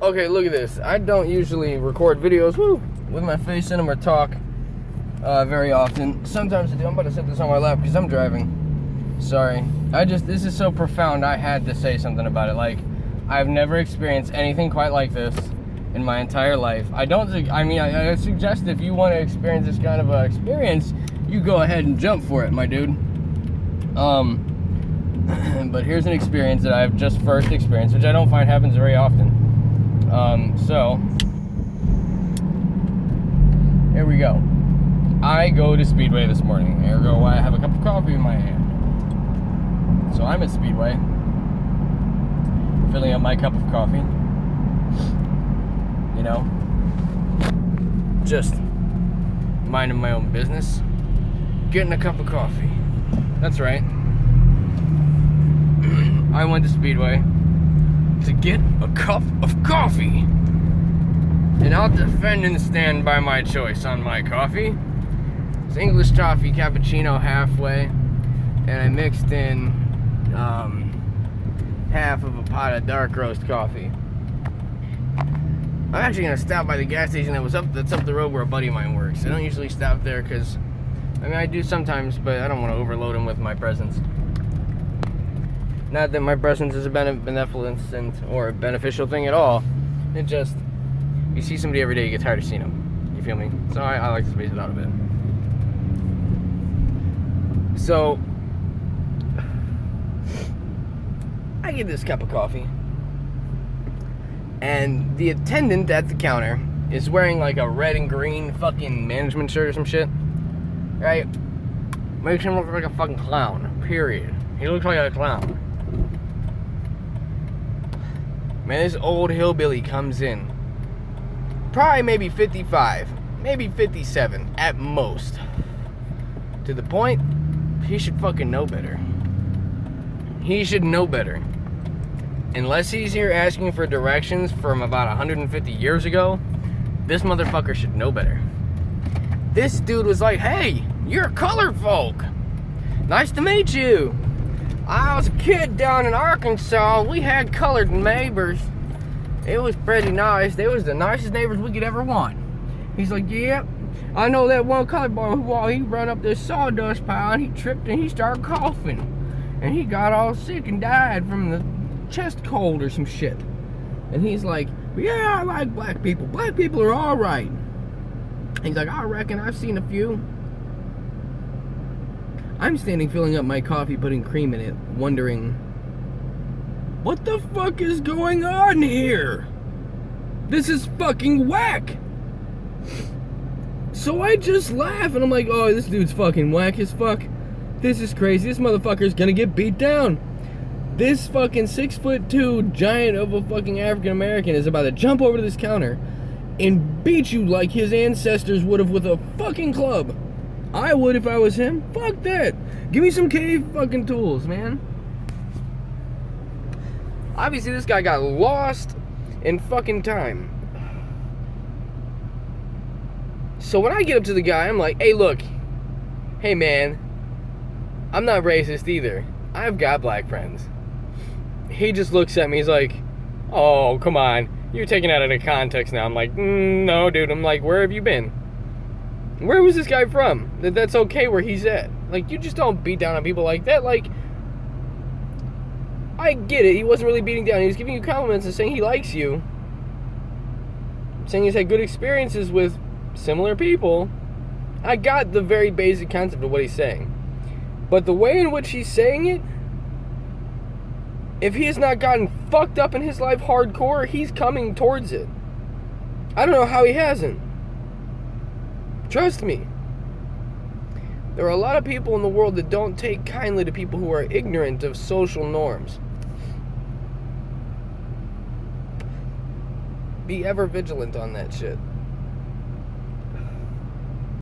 Okay, look at this. I don't usually record videos with my face in them or talk very often. Sometimes I do. I'm about to set this on my lap because I'm driving. Sorry. This is so profound, I had to say something about it. Like, I've never experienced anything quite like this in my entire life. I suggest if you want to experience this kind of experience, you go ahead and jump for it, my dude. But here's an experience that I've just first experienced, which I don't find happens very often. So here we go. I go to Speedway this morning. Ergo, I have a cup of coffee in my hand. So I'm at Speedway, filling up my cup of coffee. You know, just minding my own business, getting a cup of coffee. That's right. I went to Speedway to get a cup of coffee. And I'll defend and stand by my choice on my coffee. It's English coffee cappuccino halfway, and I mixed in half of a pot of dark roast coffee. I'm actually gonna stop by the gas station that's up the road where a buddy of mine works. I don't usually stop there because, I do sometimes, but I don't want to overload him with my presence. Not that my presence is a benevolence or a beneficial thing at all. It just, you see somebody every day, you get tired of seeing them. You feel me? So I like to space it out a bit. So, I get this cup of coffee, and the attendant at the counter is wearing like a red and green fucking management shirt or some shit, right? Makes him look like a fucking clown, period. He looks like a clown. Man, this old hillbilly comes in, probably maybe 55, maybe 57 at most. To the point, he should fucking know better. He should know better. Unless he's here asking for directions from about 150 years ago, this motherfucker should know better. This dude was like, "Hey, you're colored folk. Nice to meet you. I was a kid down in Arkansas. We had colored neighbors. It was pretty nice. They was the nicest neighbors we could ever want." He's like, "Yep, I know that one colored boy who he run up this sawdust pile and he tripped and he started coughing. And he got all sick and died from the chest cold or some shit." And he's like, "Yeah, I like black people. Black people are all right." He's like, "I reckon I've seen a few." I'm standing filling up my coffee, putting cream in it, wondering, what the fuck is going on here? This is fucking whack. So I just laugh and I'm like, "Oh, this dude's fucking whack as fuck. This is crazy. This motherfucker's gonna get beat down. This fucking 6'2" giant of a fucking African American is about to jump over to this counter and beat you like his ancestors would have with a fucking club. I would if I was him. Fuck that. Give me some cave fucking tools, man." Obviously, this guy got lost in fucking time. So when I get up to the guy, I'm like, "Hey, look. Hey, man. I'm not racist either. I've got black friends." He just looks at me. He's like, "Oh, come on. You're taking it out of context now." I'm like, "No, dude." I'm like, "Where have you been? Where was this guy from? That's okay where he's at. Like, you just don't beat down on people like that. Like, I get it. He wasn't really beating down. He was giving you compliments and saying he likes you. Saying he's had good experiences with similar people. I got the very basic concept of what he's saying. But the way in which he's saying it, if he has not gotten fucked up in his life hardcore, he's coming towards it. I don't know how he hasn't. Trust me. There are a lot of people in the world that don't take kindly to people who are ignorant of social norms. Be ever vigilant on that shit.